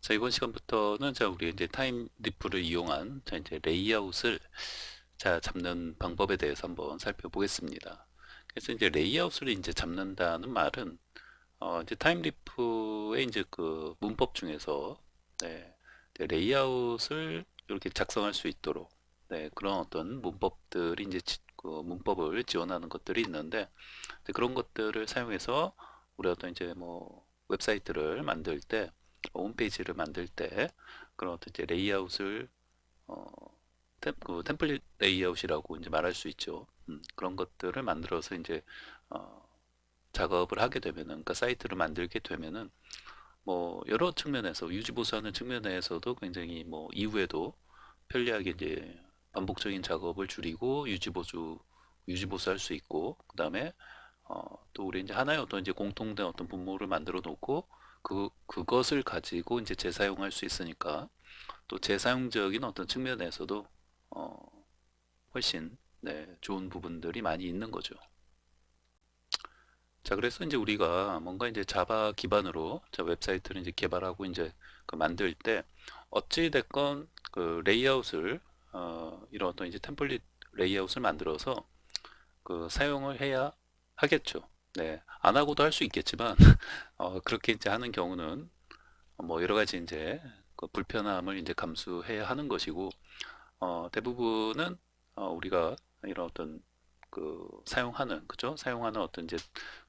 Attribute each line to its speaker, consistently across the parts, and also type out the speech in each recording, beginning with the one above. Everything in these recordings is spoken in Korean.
Speaker 1: 자, 이번 시간부터는 우리 이제 타임리프를 이용한 이제 레이아웃을 잡는 방법에 대해서 한번 살펴보겠습니다. 그래서 이제 레이아웃을 이제 잡는다는 말은 이제 타임리프의 이제 그 문법 중에서 이제 레이아웃을 이렇게 작성할 수 있도록 그런 어떤 문법들이 이제 그 문법을 지원하는 것들이 있는데 그런 것들을 사용해서 우리 어떤 이제 뭐 웹사이트를 만들 때 홈페이지를 만들 때 그런 어떤 이제 레이아웃을 어, 그 템플릿 레이아웃이라고 이제 말할 수 있죠. 그런 것들을 만들어서 이제 어, 작업을 하게 되면은, 그러니까 사이트를 만들게 되면은 뭐 여러 측면에서 유지보수하는 측면에서도 굉장히 뭐 이후에도 편리하게 이제 반복적인 작업을 줄이고 유지보수할 수 있고, 그 다음에 또 우리 이제 하나의 어떤 이제 공통된 어떤 분모를 만들어 놓고 그것을 가지고 이제 재사용할 수 있으니까 또 재사용적인 어떤 측면에서도 어, 훨씬 좋은 부분들이 많이 있는 거죠. 자, 그래서 이제 우리가 뭔가 이제 자바 기반으로 웹사이트를 이제 개발하고 이제 그 만들 때 어찌 됐건 그 레이아웃을 이런 어떤 이제 템플릿 레이아웃을 만들어서 그 사용을 해야 하겠죠. 네, 안 하고도 할 수 있겠지만 그렇게 이제 하는 경우는 뭐 여러 가지 이제 그 불편함을 이제 감수해야 하는 것이고, 대부분은 우리가 이런 어떤 그 사용하는, 그죠? 사용하는 어떤 이제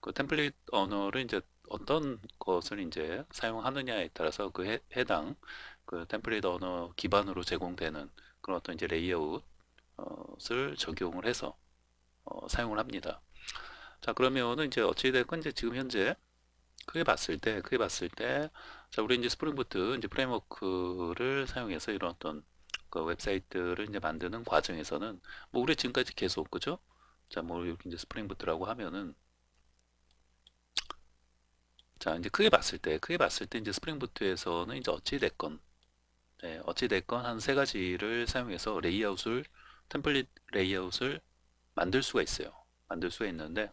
Speaker 1: 그 템플릿 언어를 이제 어떤 것을 이제 사용하느냐에 따라서 그 해당 그 템플릿 언어 기반으로 제공되는 그런 어떤 이제 레이아웃을 적용을 해서 사용을 합니다. 자, 그러면은 이제 어찌됐건 이제 지금 현재 크게 봤을 때, 자, 우리 이제 스프링 부트 이제 프레임워크를 사용해서 이런 어떤 그 웹사이트를 이제 만드는 과정에서는 뭐 우리 지금까지 계속, 그죠? 자, 뭐 이렇게 이제 스프링 부트라고 하면은, 자, 이제 크게 봤을 때 이제 스프링 부트에서는 이제 어찌됐건 한 세 가지를 사용해서 템플릿 레이아웃을 만들 수가 있어요. 만들 수가 있는데,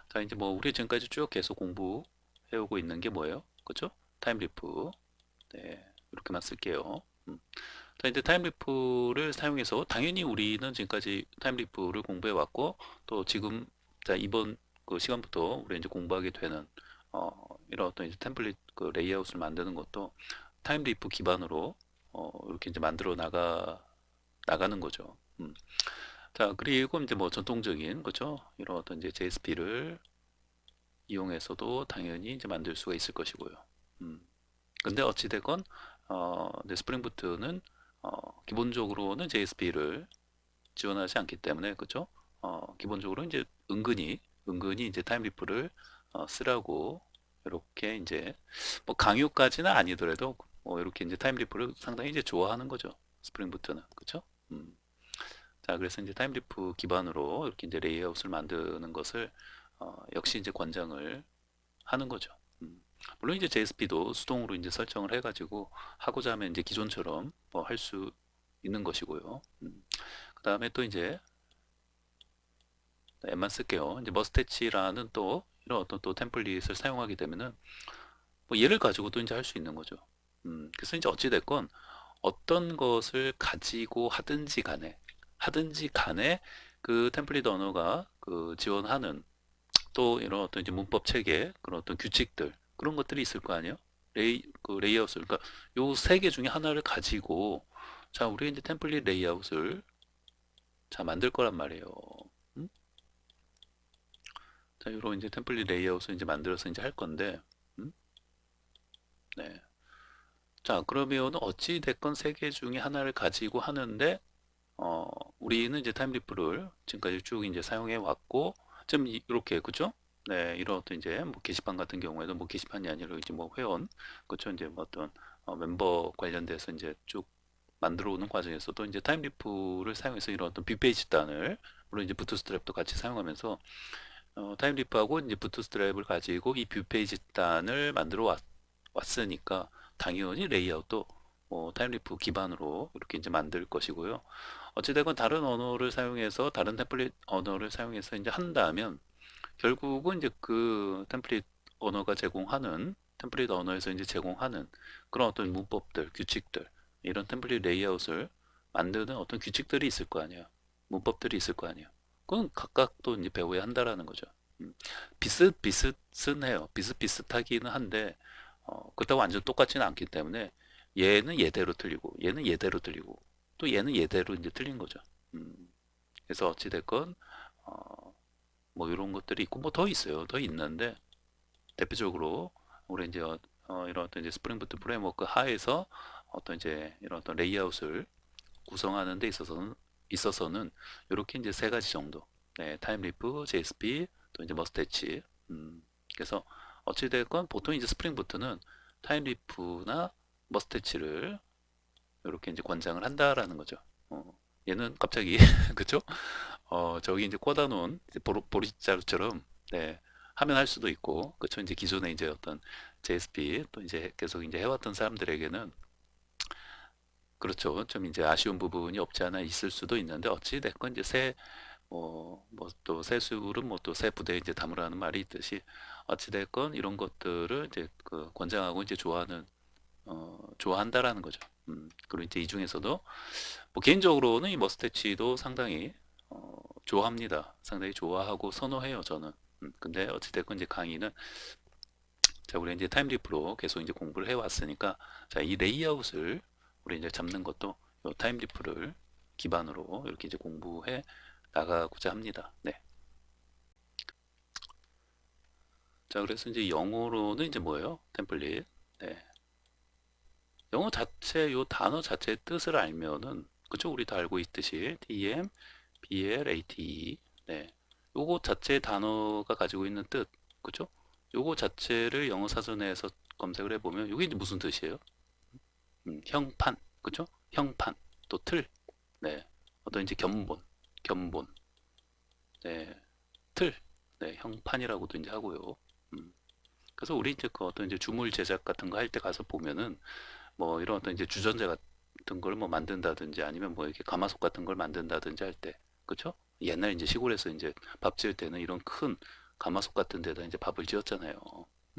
Speaker 1: 자, 이제 뭐 우리 지금까지 쭉 계속 공부해오고 있는 게 뭐예요? 그죠? 타임리프. 이렇게만 쓸게요. 자, 이제 타임리프를 사용해서 당연히 우리는 지금까지 타임리프를 공부해 왔고, 또 지금 자, 이번 그 시간부터 우리 이제 공부하게 되는 어, 이런 어떤 이제 템플릿 그 레이아웃을 만드는 것도 타임리프 기반으로 이렇게 이제 만들어 나가는 거죠. 자, 그리고 이제 뭐 전통적인, 그죠? 이런 어떤 이제 JSP를 이용해서도 당연히 이제 만들 수가 있을 것이고요. 음. 근데 어찌됐건 이제 스프링 부트는 기본적으로는 JSP를 지원하지 않기 때문에, 그죠? 기본적으로 이제 은근히 이제 타임리프를 쓰라고 이렇게 이제 뭐 강요까지는 아니더라도 뭐 이렇게 이제 타임리프를 상당히 이제 좋아하는 거죠. 스프링 부트는, 그죠? 음. 자, 그래서 이제 타임리프 기반으로 이렇게 이제 레이아웃을 만드는 것을 역시 이제 권장을 하는 거죠. 물론 이제 JSP도 수동으로 이제 설정을 해가지고 하고자 하면 이제 기존처럼 뭐 할 수 있는 것이고요. 그 다음에 또 이제 M만 쓸게요. 이제 머스테치라는 또 이런 어떤 또 템플릿을 사용하게 되면은 뭐 얘를 가지고도 이제 할 수 있는 거죠. 그래서 이제 어찌 됐건 어떤 것을 가지고 하든지 간에 그 템플릿 언어가 그 지원하는 또 이런 어떤 이제 문법 체계, 그런 어떤 규칙들, 그런 것들이 있을 거 아니에요? 그 레이아웃을, 그러니까 요 세 개 중에 하나를 가지고, 자, 우리 이제 템플릿 레이아웃을 만들 거란 말이에요. 음? 자, 요런 이제 템플릿 레이아웃을 이제 만들어서 이제 할 건데, 음? 네. 자, 그러면 어찌 됐건 세 개 중에 하나를 가지고 하는데, 어, 우리는 이제 타임리프를 지금까지 쭉 이제 사용해 왔고, 좀 이렇게, 그죠? 네, 이런 어떤 이제 뭐 게시판 같은 경우에도 뭐 게시판이 아니라 이제 뭐 회원, 그죠? 이제 뭐 어떤 멤버 관련돼서 이제 쭉 만들어 오는 과정에서도 이제 타임리프를 사용해서 이런 어떤 빅페이지단을, 물론 이제 부트스트랩도 같이 사용하면서 타임리프하고 이제 부트스트랩을 가지고 이 뷰페이지단을 만들어 왔으니까 당연히 레이아웃도 타임리프 기반으로 이렇게 이제 만들 것이고요. 어찌되건 다른 언어를 사용해서 다른 템플릿 언어를 사용해서 이제 한다면 결국은 이제 그 템플릿 언어가 제공하는 템플릿 언어에서 이제 제공하는 그런 어떤 문법들, 규칙들, 이런 템플릿 레이아웃을 만드는 어떤 규칙들이 있을 거 아니에요. 문법들이 있을 거 아니에요. 그건 각각 또 이제 배워야 한다라는 거죠. 비슷비슷은 해요. 비슷비슷하기는 한데, 그렇다고 완전 똑같지는 않기 때문에, 얘는 얘대로 틀리고, 얘는 얘대로 틀리고, 또 얘는 얘대로 이제 틀린 거죠. 음, 그래서 어찌됐건, 어, 뭐 이런 것들이 있고, 뭐 더 있어요. 더 있는데, 대표적으로, 우리 이제, 이런 어떤 이제 스프링 부트 프레임워크 하에서 어떤 이제 이런 어떤 레이아웃을 구성하는 데 있어서는 이렇게 이제 세 가지 정도. 네, 타임리프, JSP, 또 이제 머스테치. 그래서 어찌됐건 보통 이제 스프링 부트는 타임리프나 머스테치를 이렇게 이제 권장을 한다라는 거죠. 어, 얘는 갑자기 그쵸? 저기 이제 꽂아놓은 이제 보리자루처럼 네, 하면 할 수도 있고 그쵸? 이제 기존에 이제 어떤 JSP 또 이제 계속 이제 해왔던 사람들에게는 그렇죠. 좀 이제 아쉬운 부분이 없지 않아 있을 수도 있는데 어찌 됐건 이제 새 뭐 또 세술은 뭐 또 새 부대에 이제 담으라는 말이 있듯이 어찌 됐건 이런 것들을 이제 그 권장하고 이제 좋아한다라는 거죠. 그리고 이제 이 중에서도 뭐 개인적으로는 이 머스테치도 상당히 좋아합니다. 상당히 좋아하고 선호해요, 저는. 근데 어찌 됐건 이제 강의는 자, 우리 이제 타임리프로 계속 이제 공부를 해왔으니까, 자, 이 레이아웃을 우리 이제 잡는 것도 요 타임리프를 기반으로 이렇게 이제 공부해 나가고자 합니다. 네. 자, 그래서 이제 영어로는 이제 뭐예요? 템플릿. 네. 영어 자체, 요 단어 자체의 뜻을 알면은, 그쵸? 우리 다 알고 있듯이, TM, BL, ATE. 네. 요거 자체의 단어가 가지고 있는 뜻, 그쵸? 요거 자체를 영어 사전에서 검색을 해보면, 요게 이제 무슨 뜻이에요? 형판, 그죠? 형판, 또 틀, 네, 어떤 이제 견본, 네, 틀, 네, 형판이라고도 이제 하고요. 그래서 우리 이제 그 어떤 이제 주물 제작 같은 거 할 때 가서 보면은 뭐 이런 어떤 이제 주전자 같은 걸 뭐 만든다든지 아니면 뭐 이렇게 가마솥 같은 걸 만든다든지 할 때, 그쵸? 옛날 이제 시골에서 이제 밥 지을 때는 이런 큰 가마솥 같은 데다 이제 밥을 지었잖아요.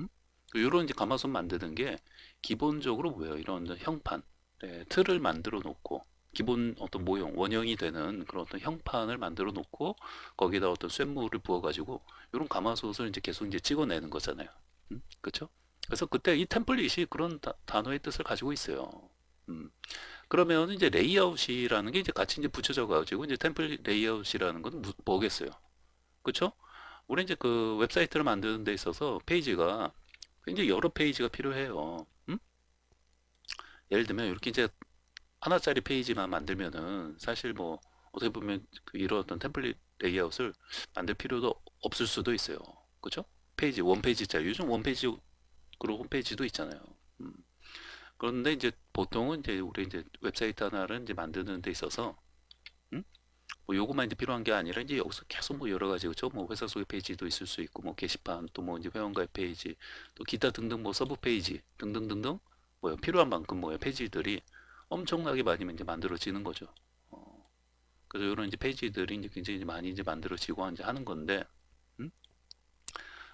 Speaker 1: 음? 이런 이제 가마솥 만드는 게 기본적으로 뭐예요? 이런 형판, 네, 틀을 만들어 놓고 기본 어떤 모형, 원형이 되는 그런 어떤 형판을 만들어 놓고 거기다 어떤 쇳물을 부어 가지고 이런 가마솥을 이제 계속 이제 찍어내는 거잖아요. 그렇죠? 그래서 그때 이 템플릿이 그런 단어의 뜻을 가지고 있어요. 음, 그러면 이제 레이아웃이라는 게 이제 같이 이제 붙여져 가지고 이제 템플릿 레이아웃이라는 건 뭐겠어요? 그렇죠? 우리 이제 그 웹사이트를 만드는 데 있어서 페이지가 굉장히 여러 페이지가 필요해요. 예를 들면 이렇게 이제 하나짜리 페이지만 만들면은 사실 뭐 어떻게 보면 그 이런 어떤 템플릿 레이아웃을 만들 필요도 없을 수도 있어요. 그죠? 페이지, 원페이지짜리. 요즘 원페이지, 그리고 홈페이지도 있잖아요. 음. 그런데 이제 보통은 이제 우리 이제 웹사이트 하나를 이제 만드는 데 있어서, 음? 뭐 요것만 이제 필요한 게 아니라 이제 여기서 계속 뭐 여러 가지, 그죠? 뭐 회사 소개 페이지도 있을 수 있고, 뭐 게시판, 또 뭐 이제 회원가입 페이지, 또 기타 등등 뭐 서브 페이지 등등등등, 뭐요? 필요한 만큼 뭐요? 페이지들이 엄청나게 많이 이제 만들어지는 거죠. 어, 그래서 이런 이제 페이지들이 이제 굉장히 이제 많이 이제 만들어지고 이제 하는 건데, 음?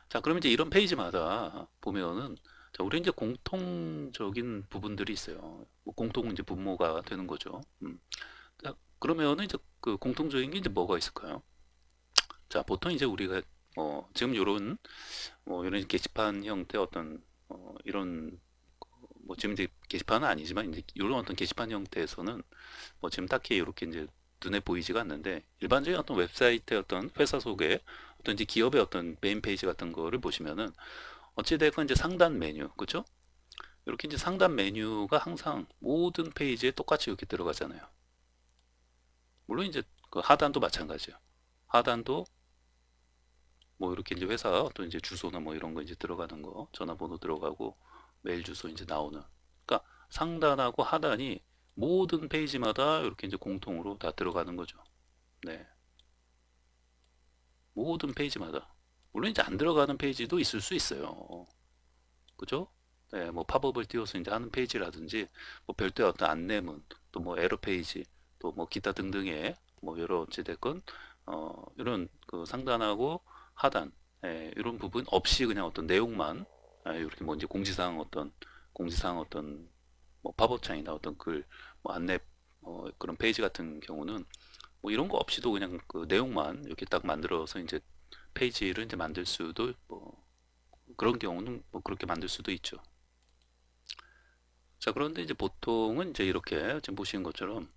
Speaker 1: 자, 그럼 이제 이런 페이지마다 보면은 자, 우리 이제 공통적인 부분들이 있어요. 뭐 공통 이제 분모가 되는 거죠. 자, 그러면은 이제 그 공통적인 게 이제 뭐가 있을까요? 자, 보통 이제 우리가 지금 요런 뭐 이런 게시판 형태 어떤 이런 뭐 지금 이제 게시판은 아니지만 이제 이런 어떤 게시판 형태에서는 뭐 지금 딱히 이렇게 이제 눈에 보이지가 않는데 일반적인 어떤 웹사이트의 어떤 회사 소개 어떤 이제 기업의 어떤 메인 페이지 같은 거를 보시면은 어찌됐건 이제 상단 메뉴 그죠? 이렇게 이제 상단 메뉴가 항상 모든 페이지에 똑같이 이렇게 들어가잖아요. 물론 이제 그 하단도 마찬가지예요. 하단도 뭐 이렇게 이제 회사 어떤 이제 주소나 뭐 이런 거 이제 들어가는 거 전화번호 들어가고 메일 주소 이제 나오는 그러니까 상단하고 하단이 모든 페이지마다 이렇게 이제 공통으로 다 들어가는 거죠. 네. 모든 페이지마다. 물론 이제 안 들어가는 페이지도 있을 수 있어요. 그죠? 네, 뭐 팝업을 띄워서 이제 하는 페이지라든지 뭐 별도의 어떤 안내문, 또 뭐 에러 페이지, 또 뭐 기타 등등의 뭐 여러 어찌됐건 이런 그 상단하고 하단 이런 부분 없이 그냥 어떤 내용만 이렇게 뭐 이제 공지사항 어떤 뭐 팝업창이나 어떤 글, 뭐 안내 그런 페이지 같은 경우는 뭐 이런 거 없이도 그냥 그 내용만 이렇게 딱 만들어서 이제 페이지를 이제 만들 수도 뭐 그런 경우는 뭐 그렇게 만들 수도 있죠. 자, 그런데 이제 보통은 이제 이렇게 지금 보시는 것처럼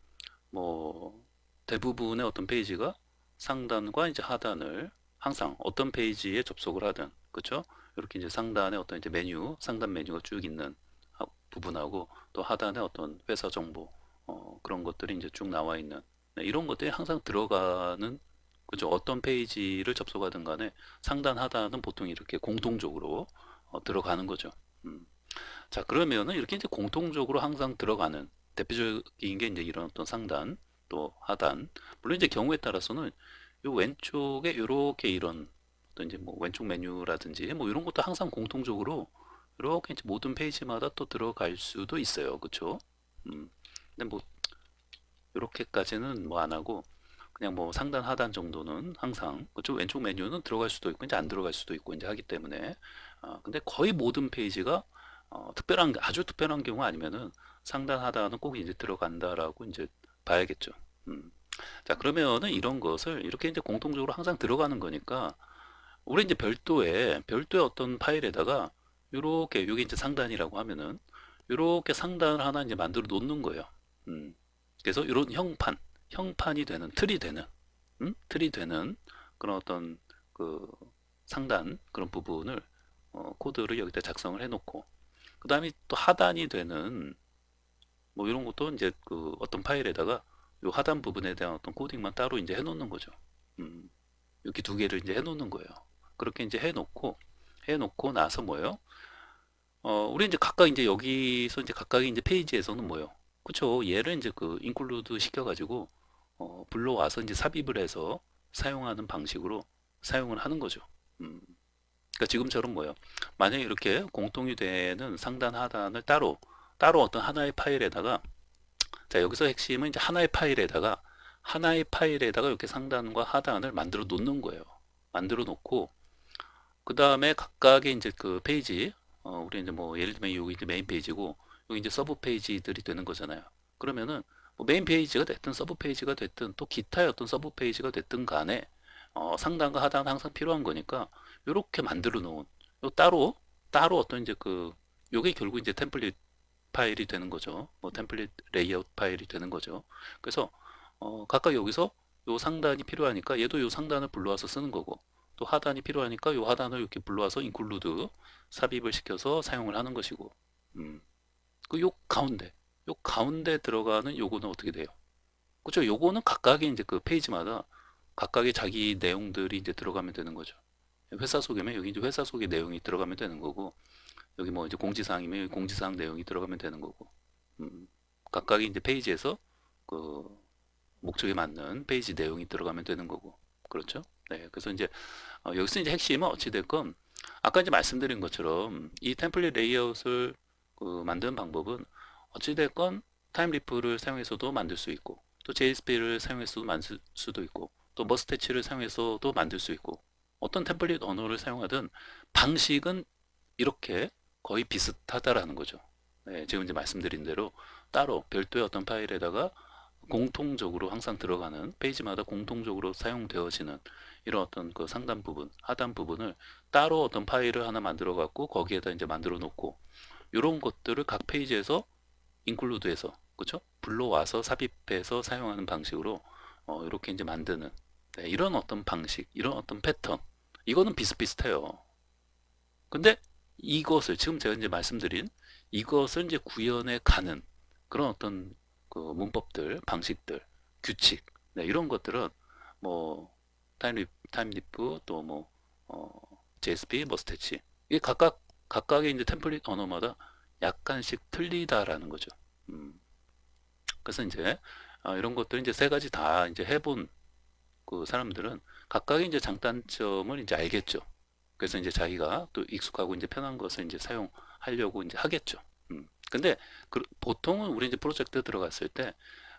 Speaker 1: 뭐 대부분의 어떤 페이지가 상단과 이제 하단을 항상 어떤 페이지에 접속을 하든 그렇죠? 이렇게 이제 상단에 어떤 이제 메뉴, 상단 메뉴가 쭉 있는 부분하고 또 하단에 어떤 회사 정보 그런 것들이 이제 쭉 나와 있는 네, 이런 것들이 항상 들어가는 그죠? 어떤 페이지를 접속하든 간에 상단 하단은 보통 이렇게 공통적으로 들어가는 거죠. 음. 자, 그러면은 이렇게 이제 공통적으로 항상 들어가는 대표적인 게 이제 이런 어떤 상단 또 하단 물론 이제 경우에 따라서는 요 왼쪽에 이렇게 이런 어떤 이제 뭐 왼쪽 메뉴라든지 뭐 이런 것도 항상 공통적으로 이렇게 이제 모든 페이지마다 또 들어갈 수도 있어요. 그쵸? 근데 뭐 이렇게까지는 뭐 안 하고 그냥 뭐 상단 하단 정도는 항상 그쪽 왼쪽 메뉴는 들어갈 수도 있고 이제 안 들어갈 수도 있고 이제 하기 때문에 근데 거의 모든 페이지가 특별한 아주 특별한 경우 아니면은 상단 하단은 꼭 이제 들어간다라고 이제 봐야겠죠. 음. 자, 그러면은 이런 것을 이렇게 이제 공통적으로 항상 들어가는 거니까 우리 이제 별도의 어떤 파일에다가 요렇게 여기 이제 상단이라고 하면은 요렇게 상단을 하나 이제 만들어 놓는 거예요. 음. 그래서 이런 형판이 되는 틀이 되는 틀이 되는 그런 어떤 그 상단 그런 부분을 코드를 여기다 작성을 해놓고 그 다음에 또 하단이 되는 뭐 이런 것도 이제 그 어떤 파일에다가 요 하단 부분에 대한 어떤 코딩만 따로 이제 해놓는 거죠. 음, 이렇게 두 개를 이제 해놓는 거예요. 그렇게 이제 해놓고 나서 뭐예요? 우리 이제 각각 이제 여기서 이제 각각의 이제 페이지에서는 뭐예요? 그쵸? 얘를 이제 그 인클루드 시켜가지고 불러와서 이제 삽입을 해서 사용하는 방식으로 사용을 하는 거죠. 음, 그러니까 지금처럼 뭐예요? 만약에 이렇게 공통이 되는 상단 하단을 따로 어떤 하나의 파일에다가 자 여기서 핵심은 이제 하나의 파일에다가 이렇게 상단과 하단을 만들어 놓는 거예요. 만들어 놓고 그 다음에 각각의 이제 그 페이지 우리 이제 뭐 예를 들면 여기 이제 메인 페이지고 여기 이제 서브 페이지들이 되는 거잖아요. 그러면은 뭐 메인 페이지가 됐든 서브 페이지가 됐든 또 기타의 어떤 서브 페이지가 됐든 간에 상단과 하단은 항상 필요한 거니까 이렇게 만들어 놓은 요 따로 어떤 이제 그 요게 결국 이제 템플릿 파일이 되는 거죠. 뭐 템플릿 레이아웃 파일이 되는 거죠. 그래서 각각 여기서 요 상단이 필요하니까 얘도 요 상단을 불러와서 쓰는 거고 또 하단이 필요하니까 요 하단을 이렇게 불러와서 인클루드 삽입을 시켜서 사용을 하는 것이고 그 요 가운데 들어가는 요거는 어떻게 돼요? 그죠? 요거는 각각의 이제 그 페이지마다 각각의 자기 내용들이 이제 들어가면 되는 거죠. 회사 소개면 여기 이제 회사 소개 내용이 들어가면 되는 거고 여기 뭐 이제 공지사항이면 여기 공지사항 내용이 들어가면 되는 거고 음, 각각의 이제 페이지에서 그 목적에 맞는 페이지 내용이 들어가면 되는 거고 그렇죠? 네, 그래서 이제 여기서 이제 핵심은 어찌됐건 아까 이제 말씀드린 것처럼 이 템플릿 레이아웃을 그 만드는 방법은 어찌됐건 타임리프를 사용해서도 만들 수 있고 또 JSP를 사용해서도 만들 수도 있고 또 머스테치를 사용해서도 만들 수 있고 어떤 템플릿 언어를 사용하든 방식은 이렇게 거의 비슷하다라는 거죠. 네, 지금 이제 말씀드린 대로 따로 별도의 어떤 파일에다가 공통적으로 항상 들어가는 페이지마다 공통적으로 사용되어지는 이런 어떤 그 상단 부분, 하단 부분을 따로 어떤 파일을 하나 만들어 갖고 거기에다 이제 만들어 놓고 이런 것들을 각 페이지에서 인클루드해서 그렇죠? 불러와서 삽입해서 사용하는 방식으로 이렇게 이제 만드는 네, 이런 어떤 방식, 이런 어떤 패턴 이거는 비슷비슷해요. 근데 이것을 지금 제가 이제 말씀드린 이것을 이제 구현해 가는 그런 어떤 그 문법들, 방식들, 규칙, 네, 이런 것들은 뭐 타임리프 또 뭐 JSP, 머스테치 이게 각각의 이제 템플릿 언어마다 약간씩 틀리다라는 거죠. 음, 그래서 이제 이런 것들 이제 세 가지 다 이제 해본 그 사람들은 각각의 이제 장단점을 이제 알겠죠. 그래서 이제 자기가 또 익숙하고 이제 편한 것을 이제 사용하려고 이제 하겠죠. 근데 보통은 우리 이제 프로젝트 들어갔을 때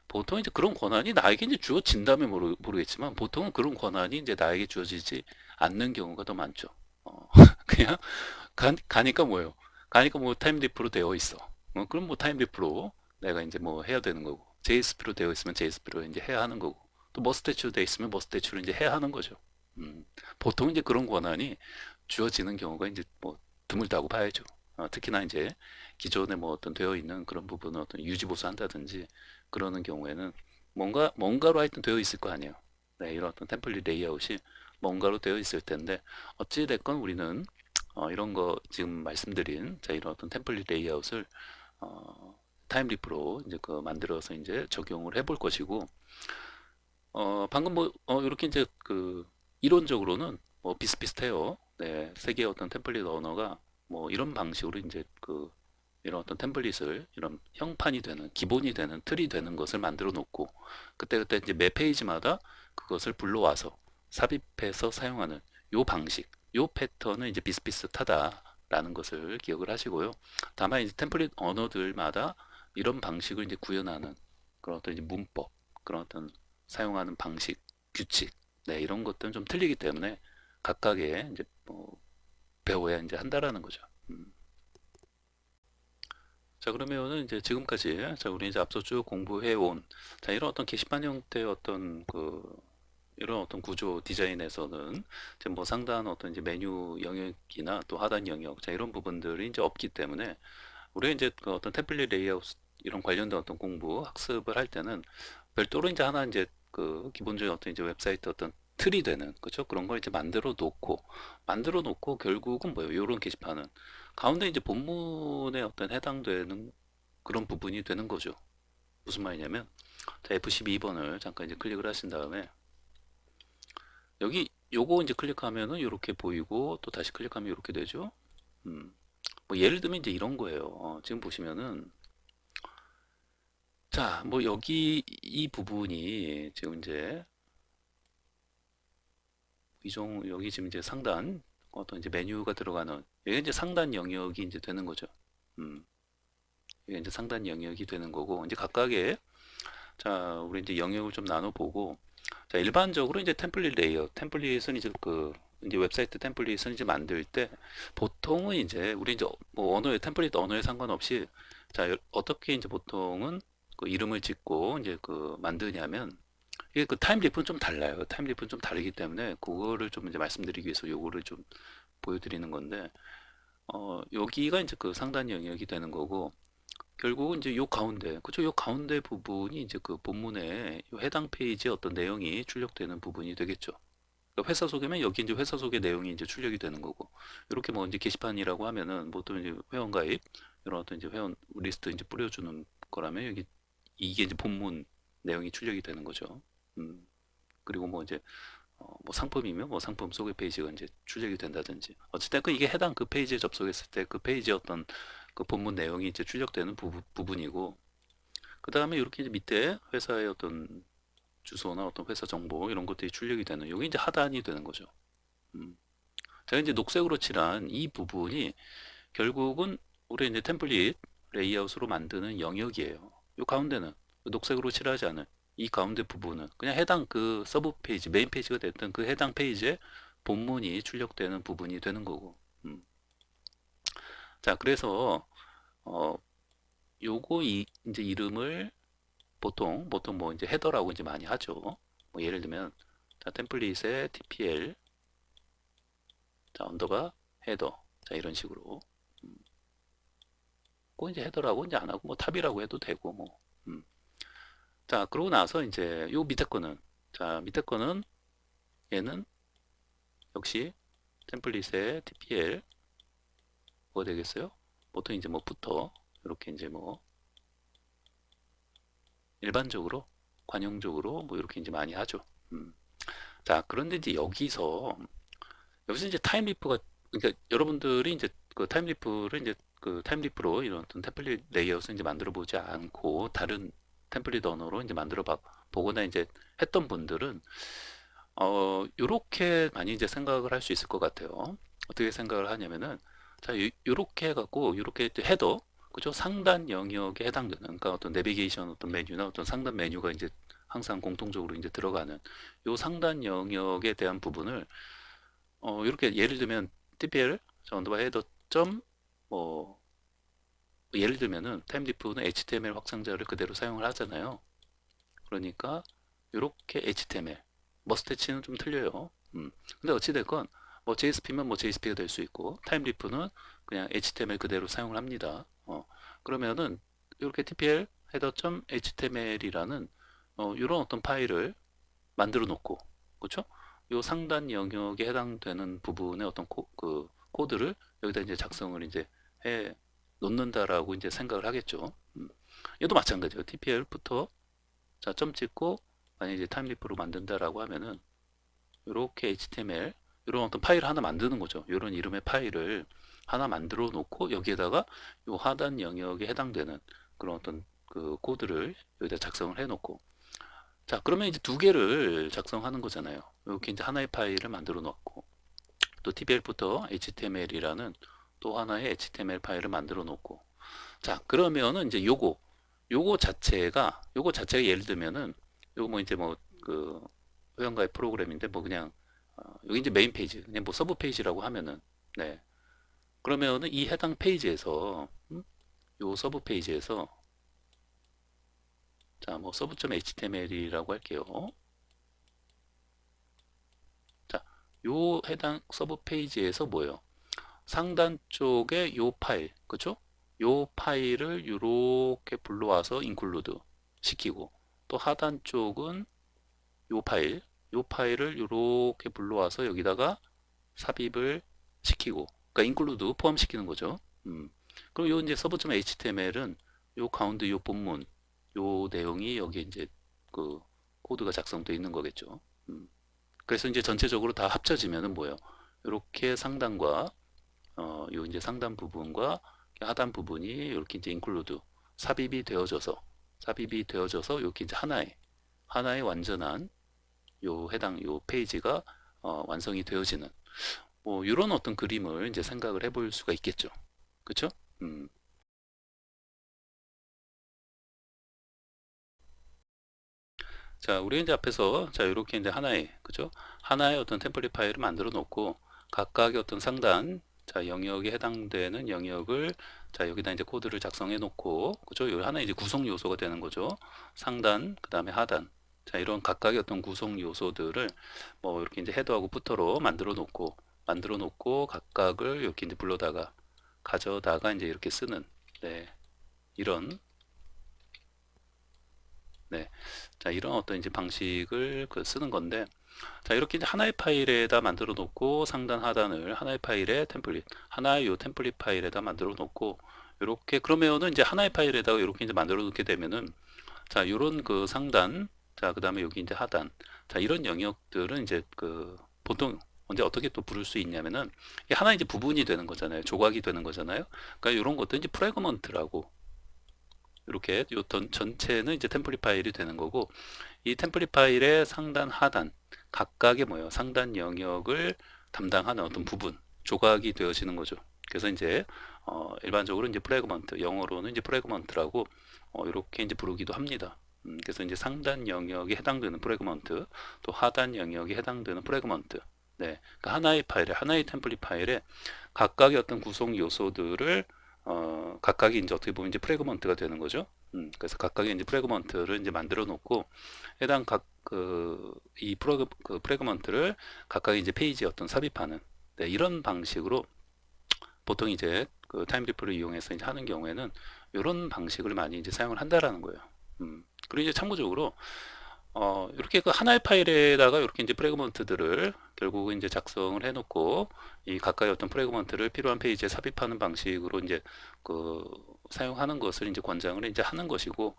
Speaker 1: 보통 이제 그런 권한이 나에게 이제 주어진다면 모르겠지만 보통은 그런 권한이 이제 나에게 주어지지 않는 경우가 더 많죠. 그냥 가니까 뭐예요? 가니까 뭐 타임리프로 되어 있어. 그럼 뭐 타임리프로 내가 이제 뭐 해야 되는 거고, JSP로 되어 있으면 JSP로 이제 해야 하는 거고, 또 머스태치로 되어 있으면 머스태치로 이제 해야 하는 거죠. 음, 보통 이제 그런 권한이 주어지는 경우가 이제 뭐 드물다고 봐야죠. 특히나 이제 기존에 뭐 어떤 되어 있는 그런 부분을 어떤 유지보수 한다든지 그러는 경우에는 뭔가로 하여튼 되어 있을 거 아니에요. 네, 이런 어떤 템플릿 레이아웃이 뭔가로 되어 있을 텐데 어찌 됐건 우리는 이런 거 지금 말씀드린 자 이런 어떤 템플릿 레이아웃을 타임리프로 이제 그 만들어서 이제 적용을 해볼 것이고 방금 뭐 이렇게 이제 그 이론적으로는 뭐 비슷비슷해요. 네, 세 개의 어떤 템플릿 언어가 뭐 이런 방식으로 이제 그 이런 어떤 템플릿을 이런 형판이 되는 기본이 되는 틀이 되는 것을 만들어 놓고 그때그때 이제 매 페이지마다 그것을 불러와서 삽입해서 사용하는 요 방식, 요 패턴은 이제 비슷비슷하다라는 것을 기억을 하시고요. 다만 이제 템플릿 언어들마다 이런 방식을 이제 구현하는 그런 어떤 이제 문법, 그런 어떤 사용하는 방식, 규칙, 네, 이런 것들은 좀 틀리기 때문에 각각의 이제 뭐 배워야 이제 한다라는 거죠. 자, 그러면은 이제 지금까지 자, 우리 이제 앞서 쭉 공부해 온 자, 이런 어떤 게시판 형태의 어떤 그 이런 어떤 구조 디자인에서는 이제 뭐 상단 어떤 이제 메뉴 영역이나 또 하단 영역 자, 이런 부분들이 이제 없기 때문에 우리가 이제 그 어떤 템플릿 레이아웃 이런 관련된 어떤 공부 학습을 할 때는 별도로 이제 하나 이제 그 기본적인 어떤 이제 웹사이트 어떤 틀이 되는 그죠? 그런 걸 이제 만들어 놓고 결국은 뭐예요? 이런 게시판은 가운데 이제 본문에 어떤 해당되는 그런 부분이 되는 거죠. 무슨 말이냐면 자, F12번을 잠깐 이제 클릭을 하신 다음에 여기 요거 이제 클릭하면은 이렇게 보이고 또 다시 클릭하면 이렇게 되죠. 음. 뭐 예를 들면 이제 이런 거예요. 지금 보시면은 자, 뭐 여기 이 부분이 지금 이제 여기 지금 이제 상단 어떤 이제 메뉴가 들어가는 이게 이제 상단 영역이 이제 되는 거죠. 음, 이게 이제 상단 영역이 되는 거고 이제 각각의 자, 우리 이제 영역을 좀 나눠 보고 자, 일반적으로 이제 템플릿 레이아웃, 템플릿은 이제 그 이제 웹사이트 템플릿은 이제 만들 때 보통은 이제 우리 이제 뭐 언어의 템플릿 언어에 상관없이 자, 어떻게 이제 보통은 그 이름을 짓고 이제 그 만드냐면 이게 그 타임리프는 좀 달라요. 타임리프는 좀 다르기 때문에 그거를 좀 이제 말씀드리기 위해서 요거를 좀 보여드리는 건데 여기가 이제 그 상단 영역이 되는 거고 결국은 이제 요 가운데 그죠? 요 가운데 부분이 이제 그 본문에 요 해당 페이지에 어떤 내용이 출력되는 부분이 되겠죠. 그러니까 회사 소개면 여기 이제 회사 소개 내용이 이제 출력이 되는 거고 이렇게 뭐 이제 게시판이라고 하면은 보통 이제 회원 가입 이런 어떤 이제 회원 리스트 이제 뿌려주는 거라면 여기 이게 이제 본문 내용이 출력이 되는 거죠. 음, 그리고 뭐 이제 뭐 상품이면 뭐 상품 소개 페이지가 이제 출력이 된다든지 어쨌든 그 이게 해당 그 페이지에 접속했을 때 그 페이지의 어떤 그 본문 내용이 이제 출력되는 부분이고 그 다음에 이렇게 이제 밑에 회사의 어떤 주소나 어떤 회사 정보 이런 것들이 출력이 되는 여기 이제 하단이 되는 거죠. 음. 제가 이제 녹색으로 칠한 이 부분이 결국은 우리 이제 템플릿 레이아웃으로 만드는 영역이에요. 이 가운데는 녹색으로 칠하지 않은 이 가운데 부분은 그냥 해당 그 서브 페이지, 메인 페이지가 됐던 그 해당 페이지에 본문이 출력되는 부분이 되는 거고. 자, 그래서 어 요거 이제 이름을 보통 뭐 이제 헤더라고 이제 많이 하죠. 뭐 예를 들면 자, 템플릿의 TPL 자, 언더바 헤더 자, 이런 식으로 꼭 이제 헤더라고 이제 안 하고 뭐 탑이라고 해도 되고 뭐 자, 그러고 나서 이제 요 밑에 거는 자, 밑에 거는 얘는 역시 템플릿의 TPL 뭐가 되겠어요? 보통 이제 뭐 부터 이렇게 이제 뭐 일반적으로 관용적으로 뭐 이렇게 이제 많이 하죠. 자, 그런데 이제 여기서 이제 타임리프가 그러니까 여러분들이 이제 그 타임리프를 이제 그 타임리프로 이런 어떤 템플릿 레이아웃을 이제 만들어 보지 않고 다른 템플릿 언어로 이제 만들어 보거나 이제 했던 분들은 요렇게 많이 이제 생각을 할 수 있을 것 같아요. 어떻게 생각을 하냐면은 자, 요렇게 해갖고 요렇게 헤더 그죠? 상단 영역에 해당되는 그러니까 어떤 내비게이션 어떤 메뉴나 어떤 상단 메뉴가 이제 항상 공통적으로 이제 들어가는 요 상단 영역에 대한 부분을 이렇게 예를 들면 TPL 자 언더바 헤더 점뭐 예를 들면은 타임디프는 HTML 확장자를 그대로 사용을 하잖아요. 그러니까 이렇게 HTML 머스태치는 좀 틀려요. 근데 어찌됐건 뭐 JSP면 뭐 JSP가 될 수 있고 타임리프는 그냥 HTML 그대로 사용을 합니다. 그러면은 이렇게 TPL header.html이라는 이런 어떤 파일을 만들어 놓고 그렇죠? 요 상단 영역에 해당되는 부분의 어떤 그 코드를 여기다 이제 작성을 이제 해 놓는다라고 이제 생각을 하겠죠. 얘도 마찬가지예요. TPL부터 자, 점 찍고 만약에 이제 타임리프로 만든다라고 하면은 이렇게 HTML 이런 어떤 파일을 하나 만드는 거죠. 이런 이름의 파일을 하나 만들어 놓고 여기에다가 요 하단 영역에 해당되는 그런 어떤 그 코드를 여기다 작성을 해 놓고 자, 그러면 이제 두 개를 작성하는 거잖아요. 이렇게 이제 하나의 파일을 만들어 놓고 또 TBL부터 HTML이라는 또 하나의 HTML 파일을 만들어 놓고 자, 그러면은 이제 요거 자체가 예를 들면은 요거 뭐 이제 뭐 그 회원가입 프로그램인데 뭐 그냥 여기 이제 메인 페이지 그냥 뭐 서브 페이지라고 하면은 네 그러면은 이 해당 페이지에서 요 서브 페이지에서 자 뭐 서브.html이라고 할게요. 자, 요 해당 서브 페이지에서 뭐예요? 상단 쪽에 요 파일, 그쵸? 요 파일을 이렇게 불러와서 인클루드 시키고 또 하단 쪽은 요 파일을 이렇게 불러와서 여기다가 삽입을 시키고 그러니까 인클루드 포함시키는 거죠. 그럼 요 이제 서브.html은 요 가운데 요 본문 요 내용이 여기 이제 그 코드가 작성되어 있는 거겠죠. 그래서 이제 전체적으로 다 합쳐지면은 뭐예요? 이렇게 상단과 요 이제 상단 부분과 하단 부분이 이렇게 이제 인클루드 삽입이 되어져서 이렇게 이제 하나의 완전한 요 해당 요 페이지가 완성이 되어지는 뭐 이런 어떤 그림을 이제 생각을 해볼 수가 있겠죠. 그렇죠? 음. 자, 우리 이제 앞에서 자 이렇게 이제 하나의 그죠? 하나의 어떤 템플릿 파일을 만들어 놓고 각각의 어떤 상단 자 영역에 해당되는 영역을 자 여기다 이제 코드를 작성해 놓고 그죠? 요 하나 이제 구성 요소가 되는 거죠. 상단 그다음에 하단 자 이런 각각의 어떤 구성 요소들을 뭐 이렇게 이제 헤더하고 부터로 만들어 놓고 각각을 이렇게 이제 불러다가 가져다가 이제 이렇게 쓰는 네 이런 네. 자, 이런 어떤 이제 방식을 쓰는 건데, 자, 이렇게 이제 하나의 파일에다 만들어 놓고 상단 하단을 하나의 파일에 템플릿, 하나의 요 템플릿 파일에다 만들어 놓고, 이렇게 그러면은 이제 하나의 파일에다가 이렇게 이제 만들어 놓게 되면은, 자, 요런 그 상단, 자, 그 다음에 여기 이제 하단, 자, 이런 영역들은 이제 그 보통 언제 어떻게 또 부를 수 있냐면은, 이게 하나 이제 부분이 되는 거잖아요. 조각이 되는 거잖아요. 그러니까 이런 것도 이제 프래그먼트라고 이렇게 요 전체는 이제 템플릿 파일이 되는 거고 이 템플릿 파일의 상단 하단 각각의 뭐예요 상단 영역을 담당하는 어떤 부분 조각이 되어지는 거죠. 그래서 이제 일반적으로 이제 프래그먼트 영어로는 이제 프래그먼트라고 이렇게 이제 부르기도 합니다. 그래서 이제 상단 영역에 해당되는 프래그먼트 또 하단 영역에 해당되는 프래그먼트 네, 그러니까 하나의 파일에 하나의 템플릿 파일에 각각의 어떤 구성 요소들을 각각이 이제 어떻게 보면 이제 프래그먼트가 되는 거죠. 그래서 각각의 이제 프래그먼트를 이제 만들어 놓고 해당 이 프래그먼트를 각각의 이제 페이지에 어떤 삽입하는 네, 이런 방식으로 보통 이제 그 타임리프를 이용해서 이제 하는 경우에는 이런 방식을 많이 이제 사용을 한다라는 거예요. 그리고 이제 참고적으로 이렇게 그 하나의 파일에다가 이렇게 이제 프래그먼트들을 결국은 이제 작성을 해놓고 이 각각의 어떤 프래그먼트를 필요한 페이지에 삽입하는 방식으로 이제 그 사용하는 것을 이제 권장을 이제 하는 것이고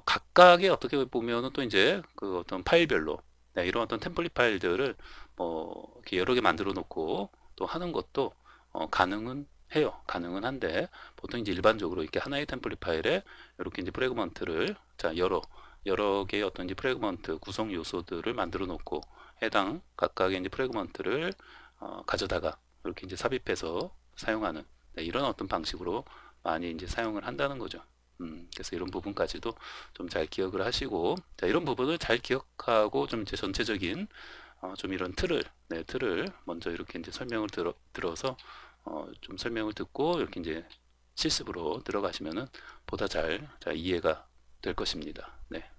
Speaker 1: 각각의 어떻게 보면은 또 이제 그 어떤 파일별로 네, 이런 어떤 템플릿 파일들을 뭐 이렇게 여러 개 만들어 놓고 또 하는 것도 가능은 해요. 가능은 한데 보통 이제 일반적으로 이렇게 하나의 템플릿 파일에 이렇게 이제 프래그먼트를 자 여러 개의 어떤 이제 프래그먼트 구성 요소들을 만들어 놓고 해당 각각의 이제 프래그먼트를 가져다가 이렇게 이제 삽입해서 사용하는 네, 이런 어떤 방식으로 많이 이제 사용을 한다는 거죠. 그래서 이런 부분까지도 좀 잘 기억을 하시고 자, 이런 부분을 잘 기억하고 좀 이제 전체적인 좀 이런 틀을 먼저 이렇게 이제 설명을 들어서 좀 설명을 듣고 이렇게 이제 실습으로 들어가시면은 보다 잘 이해가 될 것입니다. 네.